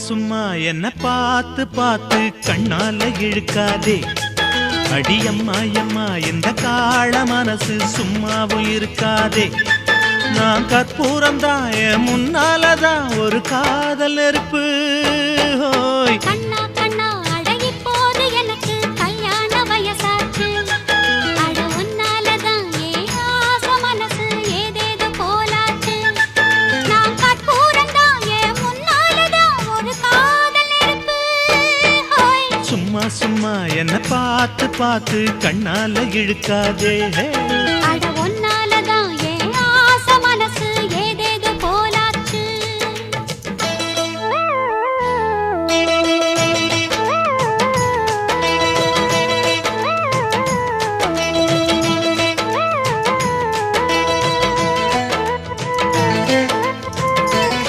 சும்மா என்ன பார்த்து பார்த்து கண்ணால இழுக்காதே. அடியம்மா அம்மா இந்த காள மனசு சும்மாவும் இருக்காதே. நான் கற்பூரம் தான் என் முன்னாலதான் ஒரு காதல் நெருப்பு. ஹோய் கண்ணா கண்ணா அழகி போது எனக்கு கல்யாண வயசாச்சு. அட உன்னாலதான் ஏ ஆசை மனசு ஏதேதோ போலாச்சு. நான் கற்பூரம் தான் என் முன்னாலதான் ஒரு காதல் நெருப்பு. ஹோய் சும்மா சும்மா என்ன பார்த்து பார்த்து கண்ணால இழுக்காதே.